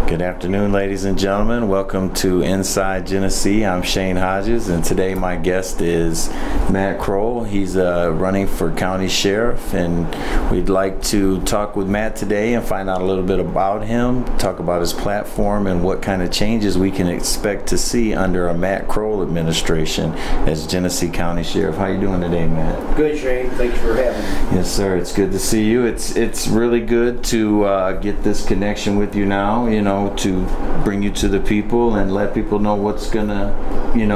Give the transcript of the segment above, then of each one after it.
Good afternoon, ladies and gentlemen. Welcome to Inside Genesee. I'm Shane Hodges, and today my guest is Matt Kroll. He's running for county sheriff, and we'd like to talk with Matt today and find out a little bit about him, talk about his platform, and what kind of changes we can expect to see under a Matt Kroll administration as Genesee County Sheriff. How you doing today, Matt? Good, Shane. Thanks for having me. Yes, sir. It's good to see you. It's really good to get this connection with you now, to bring you to the people and let people know what's gonna,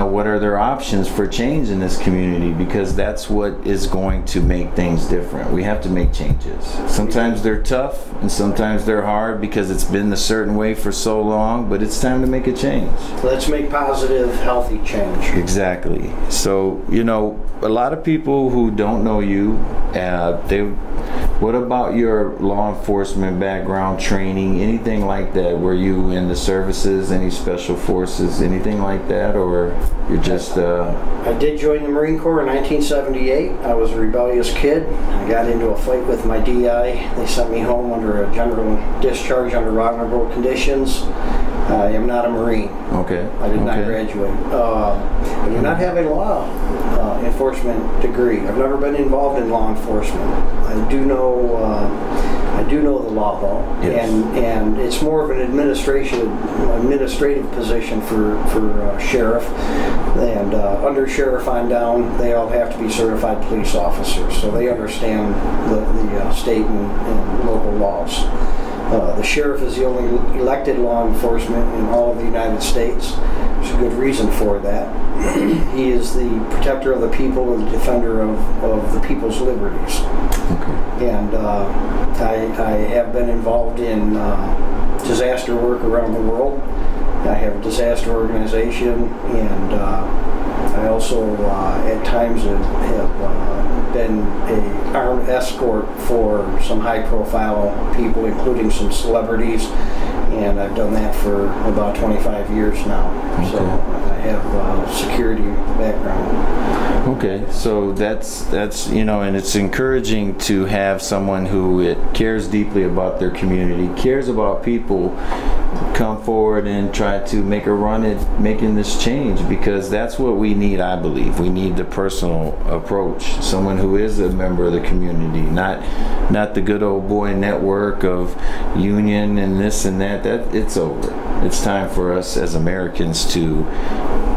what are their options for change in this community, because that's what is going to make things different. We have to make changes. Sometimes they're tough and sometimes they're hard because it's been a certain way for so long, but it's time to make a change. Let's make positive, healthy change. Exactly. So, a lot of people who don't know you, what about your law enforcement background, training, anything like that? Were you in the services, any special forces, anything like that, or you're just... I did join the Marine Corps in 1978. I was a rebellious kid. I got into a fight with my DI. They sent me home under a general discharge under honorable conditions. I am not a Marine. Okay. I did not graduate. I do not have a law enforcement degree. I've never been involved in law enforcement. I do know the law, though, yes. and it's more of an administrative position for sheriff, and under sheriff on down, they all have to be certified police officers, so they understand the state and local laws. The sheriff is the only elected law enforcement in all of the United States. There's a good reason for that. He is the protector of the people and the defender of the people's liberties. Okay. And I have been involved in disaster work around the world. I have a disaster organization, and I also at times have been an armed escort for some high-profile people, including some celebrities, and I've done that for about 25 years now. Okay. So I have a security background. Okay, so that's and it's encouraging to have someone who cares deeply about their community, cares about people, come forward and try to make a run at making this change, because that's what we need. I believe we need the personal approach, someone who is a member of the community, not the good old boy network of union and this and that. That it's over. It's time for us as Americans to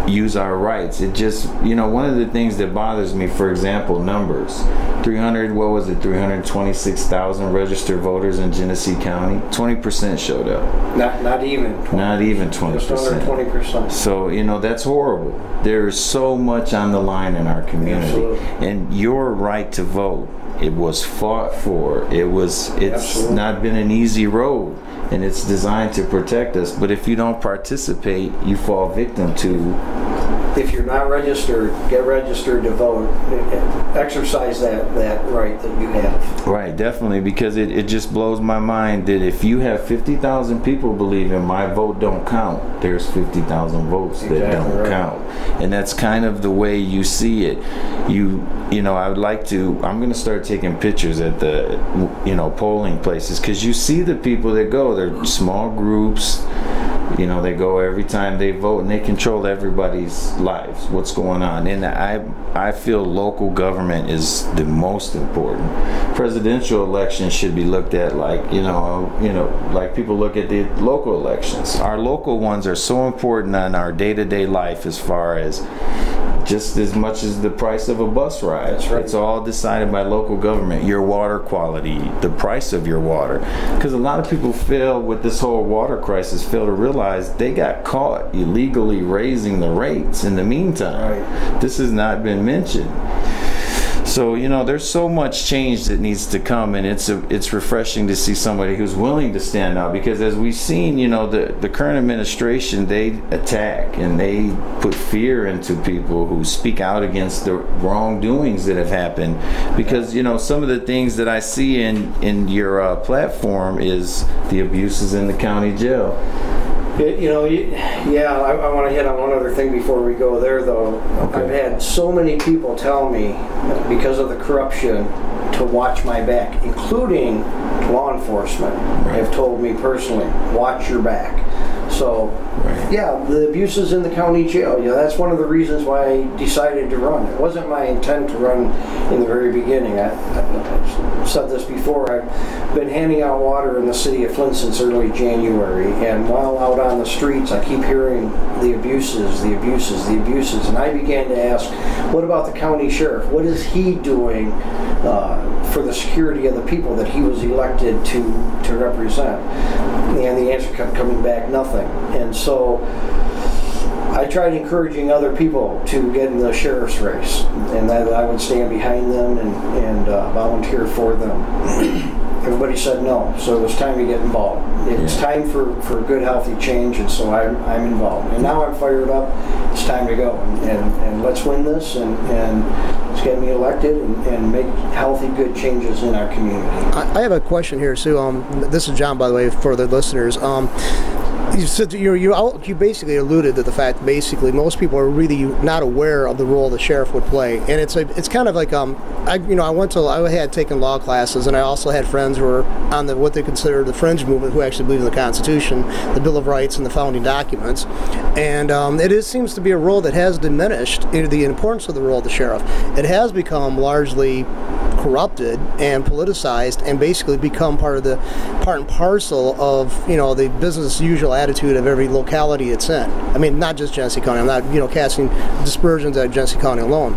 use our rights. It just, one of the things that bothers me, for example, numbers. 326,000 registered voters in Genesee County. 20% showed up. Not even 20. Not even 20%. Just under 20%. So, that's horrible. There is so much on the line in our community. Absolutely. And your right to vote, it was fought for. It's Absolutely. Not been an easy road, and it's designed to protect us. But if you don't participate, you fall victim to... If you're not registered, get registered to vote. Exercise that right that you have. Right, definitely, because it just blows my mind that if you have 50,000 people believing my vote don't count, there's 50,000 votes that don't count. And that's kind of the way you see it. I would like to, I'm going to start taking pictures at the, polling places, because you see the people that go. They're small groups. They go every time they vote, and they control everybody's lives, what's going on. And I feel local government is the most important. Presidential elections should be looked at like, like people look at the local elections. Our local ones are so important on our day-to-day life, as far as just as much as the price of a bus ride. That's right. It's all decided by local government. Your water quality, the price of your water. Because a lot of people fail with this whole water crisis, fail to realize they got caught illegally raising the rates in the meantime. Right. This has not been mentioned. So, there's so much change that needs to come, and it's refreshing to see somebody who's willing to stand out, because as we've seen, the current administration, they attack and they put fear into people who speak out against the wrongdoings that have happened, because, some of the things that I see in your platform is the abuses in the county jail. I want to hit on one other thing before we go there, though. Okay. I've had so many people tell me, because of the corruption, to watch my back, including law enforcement have told me personally, watch your back. So, yeah, the abuses in the county jail, that's one of the reasons why I decided to run. It wasn't my intent to run in the very beginning. I've said this before, I've been handing out water in the city of Flint since early January, and while out on the streets, I keep hearing the abuses, and I began to ask, what about the county sheriff? What is he doing for the security of the people that he was elected to represent? And the answer kept coming back, nothing. And so I tried encouraging other people to get in the sheriff's race, and that I would stand behind them and volunteer for them. Everybody said no, so it was time to get involved. It's time for good, healthy change, and so I'm involved. And now I'm fired up. It's time to go, and let's win this, and let's get me elected and make healthy, good changes in our community. I have a question here, Sue. This is John, by the way, for the listeners. You said you basically alluded to the fact that basically most people are really not aware of the role the sheriff would play, and it's kind of like I had taken law classes, and I also had friends who were on what they consider the fringe movement, who actually believe in the Constitution, the Bill of Rights, and the founding documents, and it seems to be a role that has diminished the importance of the role of the sheriff. It has become largely corrupted and politicized, and basically become part and parcel of the business as usual attitude of every locality it's in. I mean, not just Genesee County. I'm not casting dispersions at Genesee County alone.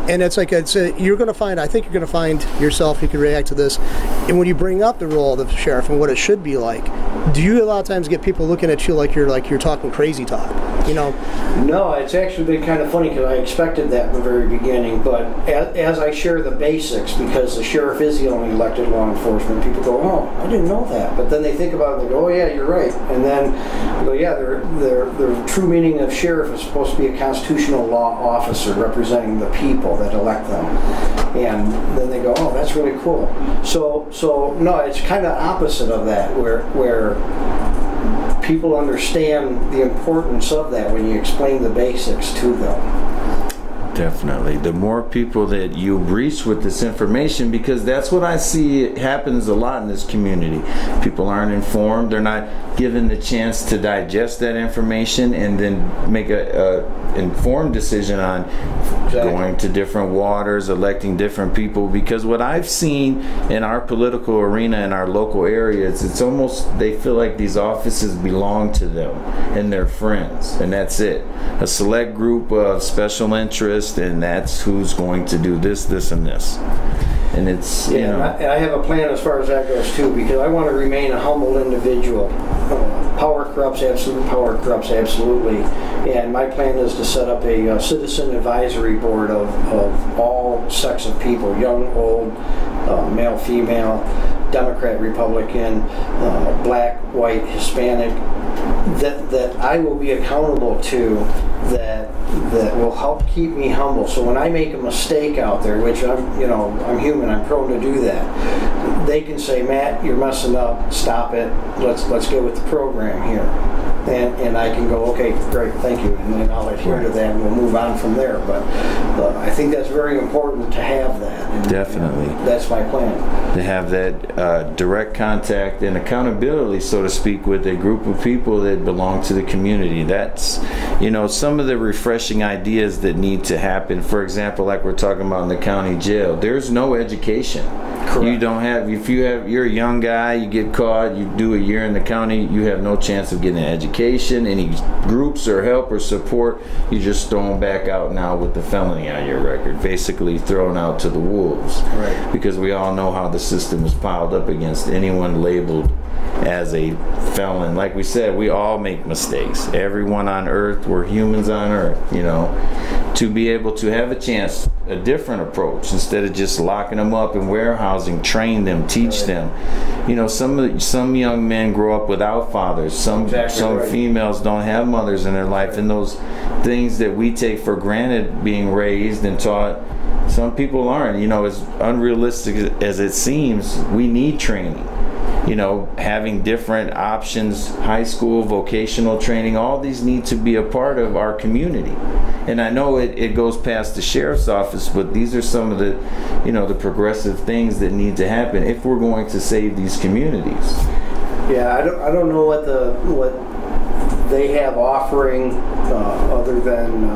And it's like you're going to find. I think you're going to find yourself. You can react to this, and when you bring up the role of the sheriff and what it should be like, do you a lot of times get people looking at you like you're talking crazy talk? No, it's actually been kind of funny because I expected that in the very beginning. But as I share the basics, because the sheriff is the only elected law enforcement, people go, "Oh, I didn't know that." But then they think about it and they go, "Oh yeah, you're right." And then I go, "Yeah, the true meaning of sheriff is supposed to be a constitutional law officer representing the people that elect them." And then they go, "Oh, that's really cool." So no, it's kind of opposite of that, where people understand the importance of that when you explain the basics to them. Definitely. The more people that you reach with this information, because that's what I see it happens a lot in this community. People aren't informed. They're not given the chance to digest that information and then make a informed decision on going to different waters, electing different people. Because what I've seen in our political arena in our local areas, it's almost they feel like these offices belong to them and their friends, and that's it. A select group of special interest, and that's who's going to do this, this, and this. And it's, I have a plan as far as that goes too, because I want to remain a humble individual. Power corrupts, absolutely. And my plan is to set up a citizen advisory board of all sects of people, young, old, male, female, Democrat, Republican, black, white, Hispanic, that I will be accountable to, that will help keep me humble. So when I make a mistake out there, which I'm human, I'm prone to do that, they can say, "Matt, you're messing up, stop it, let's get with the program here." And I can go, "Okay, great, thank you," and then I'll adhere to that and we'll move on from there. But I think that's very important to have that. And, definitely. That's my plan. To have that direct contact and accountability, so to speak, with a group of people that belong to the community. That's, some of the refreshing ideas that need to happen. For example, like we're talking about in the county jail, there's no education. Correct. You don't have, you're a young guy, you get caught, you do a year in the county, you have no chance of getting an education, any groups or help or support, you're just thrown back out now with the felony on your record, basically thrown out to the wolves. Right. Because we all know how the system is piled up against anyone labeled as a felon. Like we said, we all make mistakes. Everyone on earth, we're humans on earth, to be able to have a chance, a different approach, instead of just locking them up in warehousing, train them, teach them. Some young men grow up without fathers. Some females don't have mothers in their life, and those things that we take for granted being raised and taught, some people aren't. As unrealistic as it seems, we need training. having different options, high school, vocational training, all these need to be a part of our community. And I know it goes past the sheriff's office, but these are some of the, the progressive things that need to happen if we're going to save these communities. Yeah, I don't know what they have offering other than.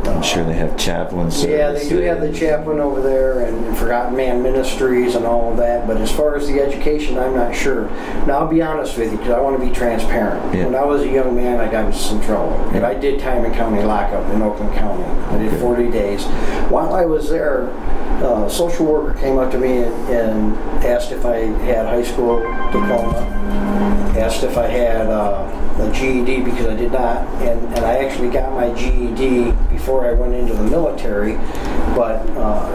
I'm sure they have chaplain services. Yeah, they do have the chaplain over there and Forgotten Man Ministries and all of that. But as far as the education, I'm not sure. Now, I'll be honest with you because I want to be transparent. Yeah. When I was a young man, I got into some trouble. Yeah. And I did time in county lockup in Oakland County. I did 40 days. While I was there, a social worker came up to me and asked if I had high school diploma, asked if I had a GED because I did not, and I actually got my GED before I went into the military, but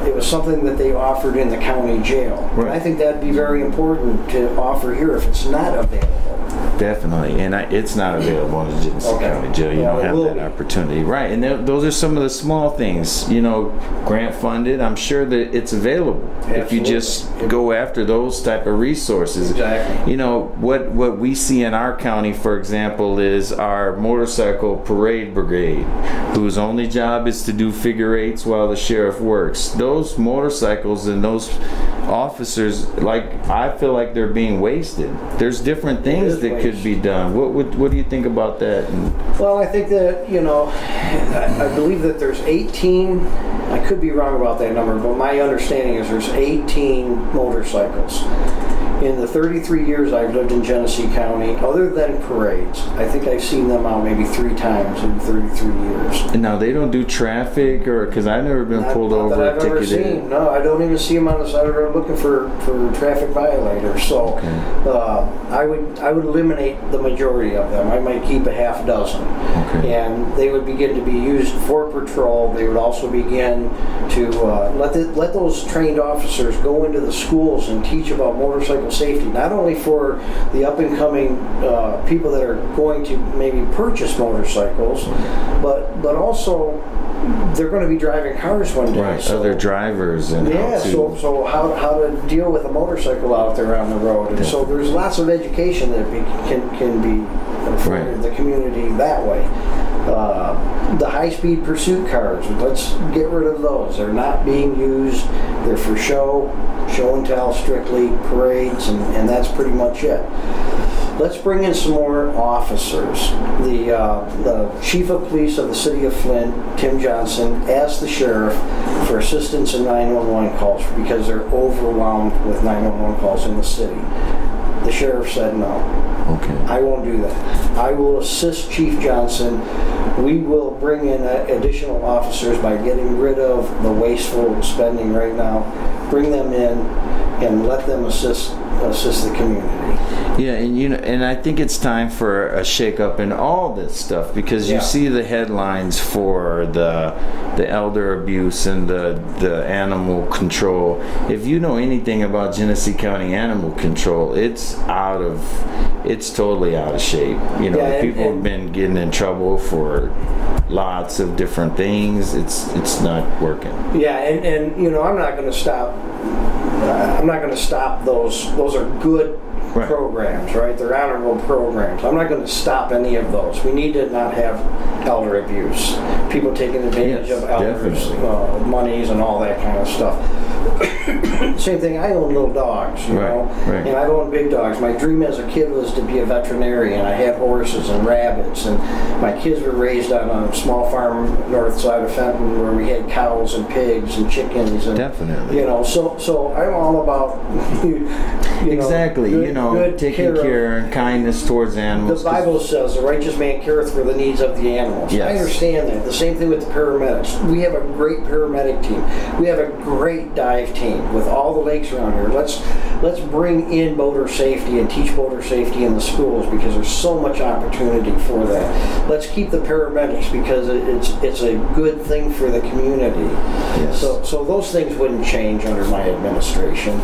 it was something that they offered in the county jail. Right. And I think that'd be very important to offer here if it's not available. Definitely, and it's not available in the Genesee County Jail. You don't have that opportunity, right? And those are some of the small things, grant funded. I'm sure that it's available. Absolutely. If you just go after those type of resources. Exactly. What we see in our county, for example, is our motorcycle parade brigade, whose only job is to do figure eights while the sheriff works. Those motorcycles and those officers, I feel like they're being wasted. There's different things that could be done. What do you think about that? Well, I think that, I believe that there's 18, I could be wrong about that number, but my understanding is there's 18 motorcycles. In the 33 years I've lived in Genesee County, other than parades, I think I've seen them out maybe 3 times in 33 years. And now they don't do traffic, or because I've never been pulled over that I've ever ticketed. seen. No, I don't even see them on the side of the road looking for traffic violators. So I would eliminate the majority of them. I might keep a half dozen. Okay. And they would begin to be used for patrol. They would also begin to let those trained officers go into the schools and teach about motorcycle safety, not only for the up-and-coming people that are going to maybe purchase motorcycles, but also they're going to be driving cars one day. Right, so, other drivers and so how to deal with a motorcycle out there on the road. And so there's lots of education that can be afforded the community that way. The high-speed pursuit cars, let's get rid of those. They're not being used. They're for show and tell strictly, parades, and that's pretty much it. Let's bring in some more officers. The chief of police of the city of Flint, Tim Johnson, asked the sheriff for assistance in 911 calls because they're overwhelmed with 911 calls in the city. The sheriff said no. Okay. I won't do that. I will assist Chief Johnson. We will bring in additional officers by getting rid of the wasteful spending right now. Bring them in and let them assist the community. Yeah, and I think it's time for a shake-up in all this stuff because you see the headlines for the elder abuse and the animal control. If you know anything about Genesee County animal control, it's totally out of shape. People have been getting in trouble for lots of different things. It's not working. Yeah, and I'm not going to stop. I'm not going to stop those. Those are good programs, right? They're honorable programs. I'm not going to stop any of those. We need to not have elder abuse, people taking advantage of elders' monies and all that kind of stuff. Same thing, I own little dogs, you know, and I've owned big dogs. My dream as a kid was to be a veterinarian. I had horses and rabbits, and my kids were raised on a small farm north side of Fenton where we had cows and pigs and chickens. And, so I'm all about, good taking care and kindness towards animals. The Bible says the righteous man careth for the needs of the animals. Yes. I understand that. The same thing with the paramedics. We have a great paramedic team. We have a great dive team with all the lakes around here. Let's bring in boater safety and teach boater safety in the schools because there's so much opportunity for that. Let's keep the paramedics because it's a good thing for the community. Yes. So those things wouldn't change under my administration.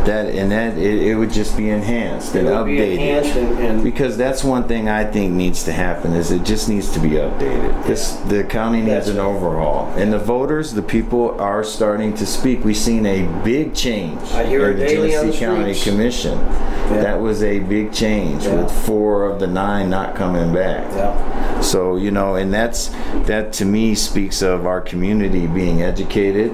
It would just be enhanced and updated. And because that's one thing I think needs to happen is it just needs to be updated. The county needs an overhaul. And the voters, the people are starting to speak. We've seen a big change I hear in the it daily on the Genesee County streets. Commission. Yeah. That was a big change with 4 of the 9 not coming back. Yeah. So, and that to me speaks of our community being educated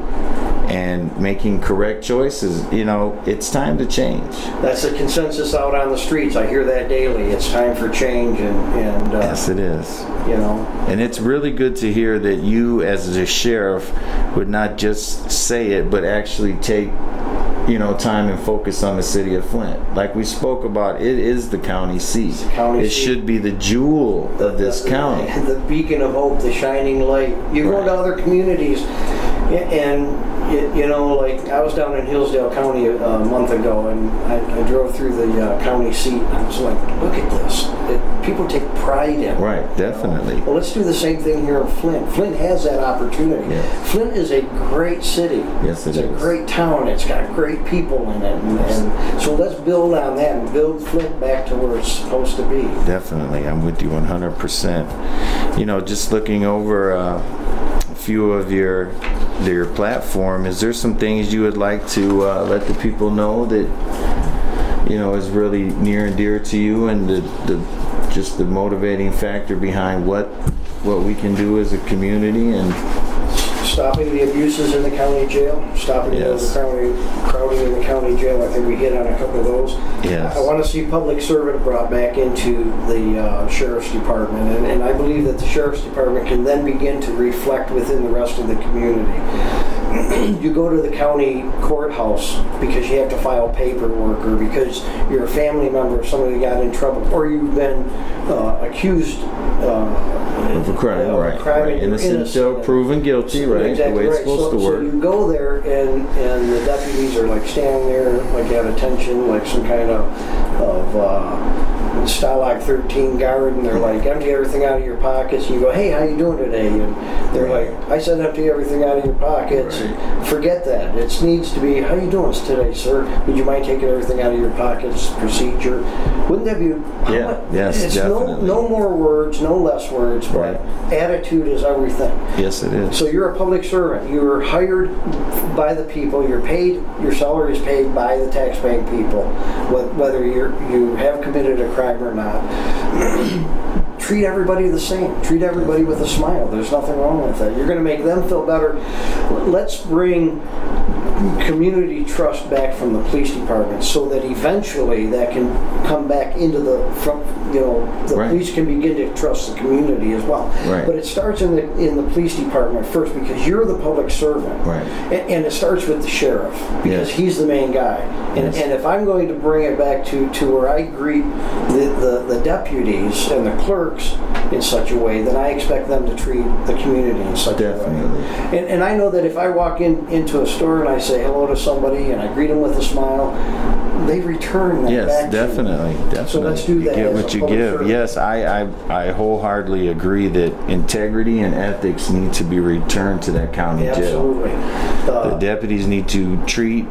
and making correct choices. It's time to change. That's the consensus out on the streets. I hear that daily. It's time for change, and Yes, it is. And it's really good to hear that you, as a sheriff, would not just say it, but actually take time and focus on the city of Flint. Like we spoke about, it is the county seat. It's the county it seat. Should be the jewel of this county. The beacon of hope, the shining light. You go to other communities, and like I was down in Hillsdale County a month ago, and I drove through the county seat, and I was like, look at this. People take pride in it. Right, definitely. Well, let's do the same thing here in Flint. Flint has that opportunity. Yeah. Flint is a great city. Yes, it's it a is. great town. It's got great people in it. And so let's build on that and build Flint back to where it's supposed to be. Definitely. I'm with you 100%. Just looking over a few of your platform, is there some things you would like to let the people know that is really near and dear to you, and the motivating factor behind what we can do as a community? And stopping the abuses in the county jail, stopping the crowding in the county jail. I think we hit on a couple of those. Yes. I want to see public servant brought back into the sheriff's department, and I believe that the sheriff's department can then begin to reflect within the rest of the community. You go to the county courthouse because you have to file paperwork, or because you're a family member of somebody that got in trouble, or you've been accused of a crime, right. Innocent until proven guilty, right? Exactly the way it's right. supposed to work. So you go there, and the deputies are like standing there like at attention, like some kind of Stalag 13 guard, and they're like, empty everything out of your pockets. And you go, hey, how you doing today? And they're like, I said empty everything out of your pockets. Right. And forget that. It needs to be, how you doing today, sir? Would you mind taking everything out of your pockets? Procedure. Wouldn't that be? Yes, it's definitely. no more words, no less words, but attitude is everything. Yes, it is. So you're a public servant. You're hired by the people. You're paid. Your salary is paid by the taxpaying people, whether you have committed a crime or not. Treat everybody the same. Treat everybody with a smile. There's nothing wrong with that. You're going to make them feel better. Let's bring community trust back from the police department, so that eventually that can come back into the police can begin to trust the community as well. Right. But it starts in the police department first, because you're the public servant. Right. And it starts with the sheriff, because he's the main guy. And if I'm going to bring it back to where I greet the deputies and the clerks in such a way, then I expect them to treat the community in such a way. And I know that if I walk into a store and I say hello to somebody and I greet them with a smile, they return that back definitely. to me. So let's do that. You get what you give. Service. Yes, I wholeheartedly agree that integrity and ethics need to be returned to that county jail. Absolutely. The deputies need to treat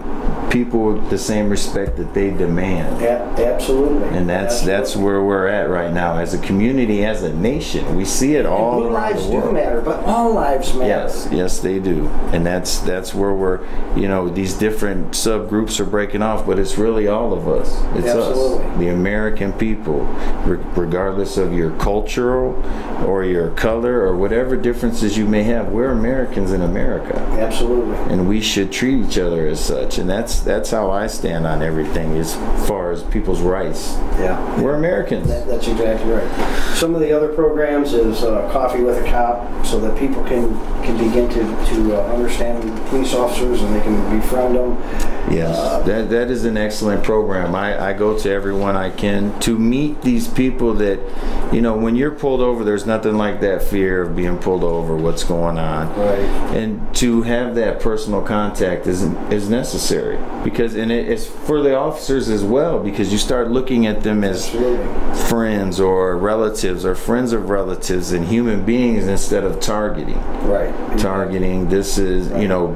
people with the same respect that they demand. Absolutely. And that's where we're at right now as a community, as a nation. We see it all blue around lives the world. do matter, but all lives matter. Yes, they do. And that's where we're, these different subgroups are breaking off, but it's really all of us. It's Absolutely. us, the American people, regardless of your cultural or your color or whatever differences you may have. We're Americans in America. Absolutely. And we should treat each other as such. And that's how I stand on everything as far as people's rights. Yeah. We're Americans. That's exactly right. Some of the other programs is Coffee with a Cop, so that people can begin to understand police officers and they can befriend them. Yes, that is an excellent program. I go to everyone I can to meet these people that, when you're pulled over, there's nothing like that fear of being pulled over, what's going on. Right. And to have that personal contact is necessary, because it's for the officers as well, because you start looking at them as friends or relatives or friends of relatives and human beings instead of targeting. Right. Targeting, this is,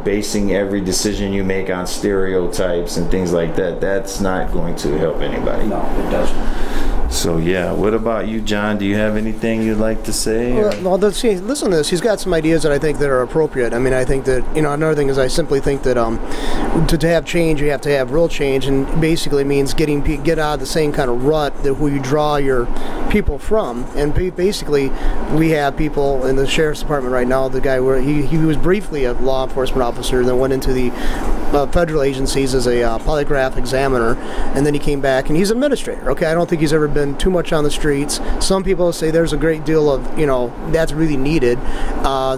basing every decision you make on stereotypes and things like that. That's not going to help anybody. No, it doesn't. So yeah, what about you, John? Do you have anything you'd like to say? Well, listen to this. He's got some ideas that I think that are appropriate. I mean, I think that, another thing is I simply think that to have change, you have to have real change, and basically means get out of the same kind of rut that who you draw your people from. And basically, we have people in the sheriff's department right now. The guy where he was briefly a law enforcement officer, then went into the federal agencies as a polygraph examiner, and then he came back and he's an administrator. Okay, I don't think he's ever been too much on the streets. Some people say there's a great deal of, that's really needed.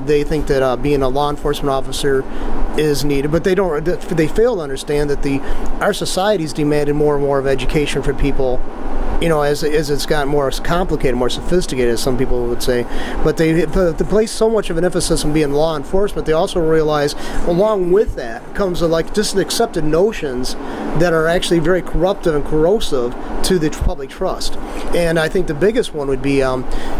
They think that being a law enforcement officer is needed, but they fail to understand that our society's demanded more and more of education for people, as it's gotten more complicated, more sophisticated, as some people would say. But they place so much of an emphasis on being law enforcement, they also realize along with that comes just accepted notions that are actually very corruptive and corrosive to the public trust. And I think the biggest one would be,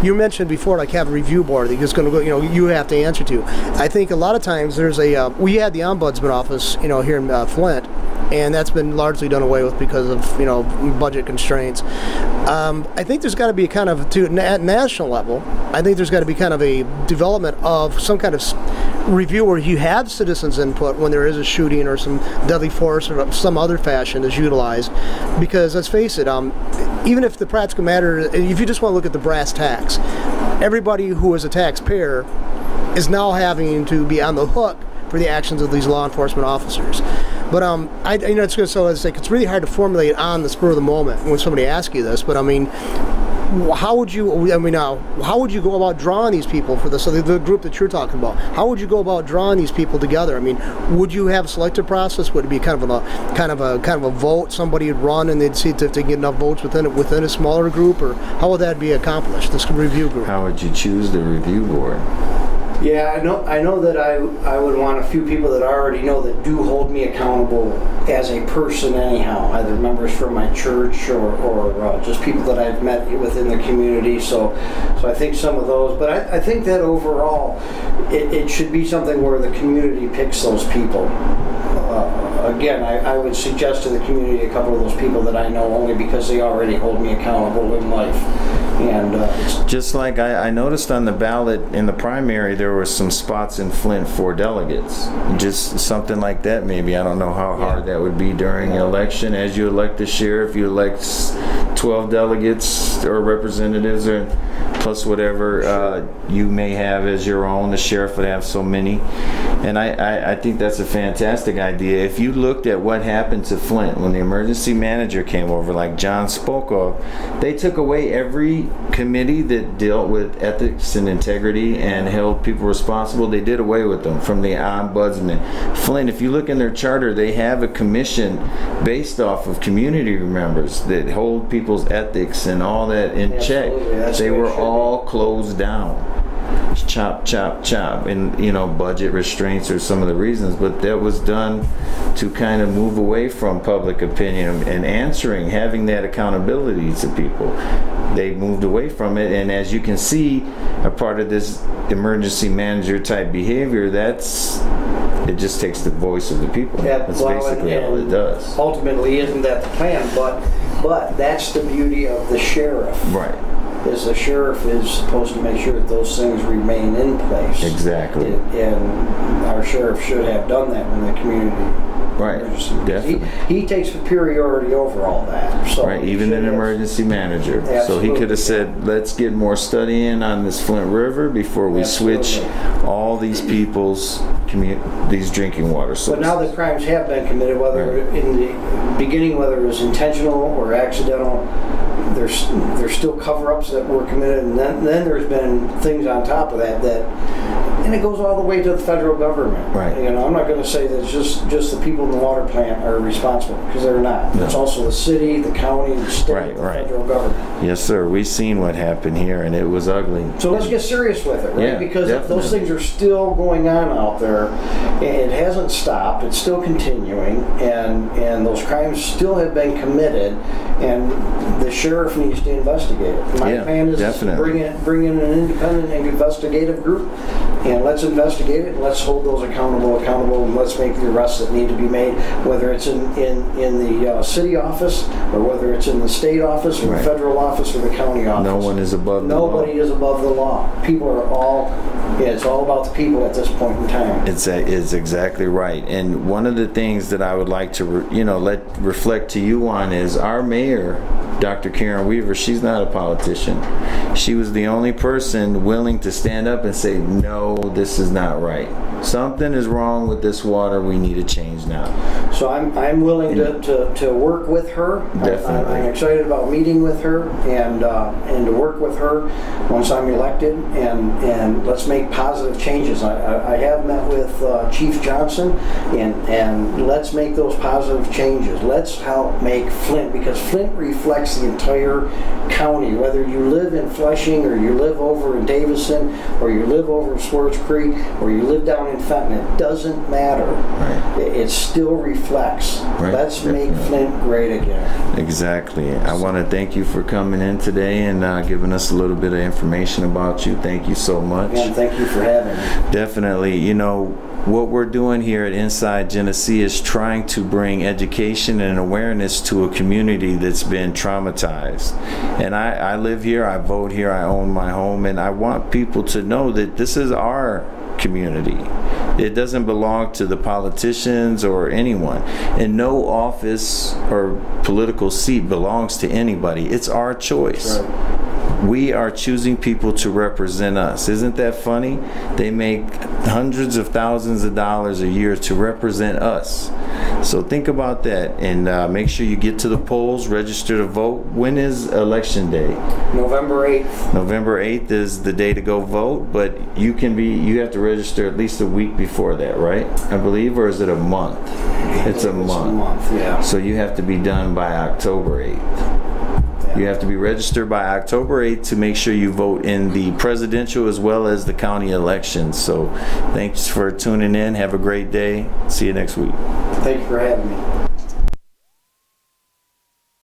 you mentioned before, have a review board that is going to go, you have to answer to. I think a lot of times we had the ombudsman office, here in Flint, and that's been largely done away with because of budget constraints. I think there's got to be at national level, I think there's got to be kind of a development of some kind of review where you have citizens input when there is a shooting or some deadly force or some other fashion is utilized. Because let's face it, even if the practical matter, if you just want to look at the brass tacks, everybody who is a taxpayer is now having to be on the hook for the actions of these law enforcement officers. But it's really hard to formulate on the spur of the moment when somebody asks you this. But how would you go about drawing these people for the group that you're talking about? How would you go about drawing these people together? I mean, would you have a selective process? Would it be kind of a vote? Somebody would run and they'd see if they can get enough votes within a smaller group, or how would that be accomplished? This review group. How would you choose the review board? Yeah, I know that I would want a few people that I already know that do hold me accountable as a person anyhow, either members from my church or just people that I've met within the community. So I think some of those, but I think that overall it should be something where the community picks those people. Again, I would suggest to the community a couple of those people that I know only because they already hold me accountable in life. And just like I noticed on the ballot in the primary, there were some spots in Flint for delegates. Just something like that, maybe. I don't know how hard that would be during an election. As you elect the sheriff, you elect 12 delegates or representatives, or plus whatever you may have as your own. The sheriff would have so many. And I think that's a fantastic idea. If you looked at what happened to Flint when the emergency manager came over, like John spoke of, they took away every committee that dealt with ethics and integrity and held people responsible. They did away with them, from the ombudsman. Flint, if you look in their charter, they have a commission based off of community members that hold people's ethics and all that in check. They were all closed down. Chop, chop, chop, and budget restraints are some of the reasons, but that was done to kind of move away from public opinion and having that accountability to people. They moved away from it, and as you can see, a part of this emergency manager type behavior, it just takes the voice of the people. That's basically all it does. Ultimately, isn't that the plan? But that's the beauty of the sheriff. Right. Is the sheriff is supposed to make sure that those things remain in place. Exactly. And our sheriff should have done that when the community. Right. Definitely. He takes superiority over all that. So right. Even an emergency manager. Absolutely. So he could have said, "Let's get more studying on this Flint River before we switch all these people's these drinking water sources." But now the crimes have been committed, whether in the beginning, whether it was intentional or accidental. There's still cover-ups that were committed, and then there's been things on top of that, and it goes all the way to the federal government. Right. I'm not going to say that it's just the people people in the water plant are responsible, because they're not. No. It's also the city, the county, the state, Right, the right. federal government. Yes, sir. We've seen what happened here, and it was ugly. So let's get serious with it, right? Yeah, Because definitely. those things are still going on out there. It hasn't stopped. It's still continuing, and those crimes still have been committed, and the sheriff needs to investigate it. My Yeah, plan is definitely. bring in an independent and investigative group, and let's investigate it, and let's hold those accountable, and let's make the arrests that need to be made, whether it's in the city office, or whether it's in the state office, or Right. the federal office, or the county office. No one is above the law. Nobody is above the law. People are all, it's all about the people at this point in time. It's exactly right. And one of the things that I would like to, let reflect to you on is our mayor, Dr. Karen Weaver. She's not a politician. She was the only person willing to stand up and say, no, this is not right. Something is wrong with this water. We need a change now. So I'm willing to work with her. Definitely. I'm excited about meeting with her and to work with her once I'm elected, and let's make positive changes. I have met with Chief Johnson, and let's make those positive changes. Let's help make Flint, because Flint reflects the entire county. Whether you live in Flushing, or you live over in Davison, or you live over in Swartz Creek, or you live down in Fenton, it doesn't matter. Right. It still reflects. Right. Let's make Definitely. Flint great again. Exactly. I want to thank you for coming in today and giving us a little bit of information about you. Thank you so much. And thank you for having me. Definitely. What we're doing here at Inside Genesee is trying to bring education and awareness to a community that's been traumatized. And I live here, I vote here, I own my home, and I want people to know that this is our community. It doesn't belong to the politicians or anyone. And no office or political seat belongs to anybody. It's our choice. Right. We are choosing people to represent us. Isn't that funny? They make hundreds of thousands of dollars a year to represent us. So think about that, and make sure you get to the polls, register to vote. When is election day? November 8th. November 8th is the day to go vote, but you have to register at least a week before that, right? I believe, or is it a month? It's a month. Yeah. So you have to be done by October 8th. You have to be registered by October 8th to make sure you vote in the presidential as well as the county elections. So thanks for tuning in. Have a great day. See you next week. Thank you for having me.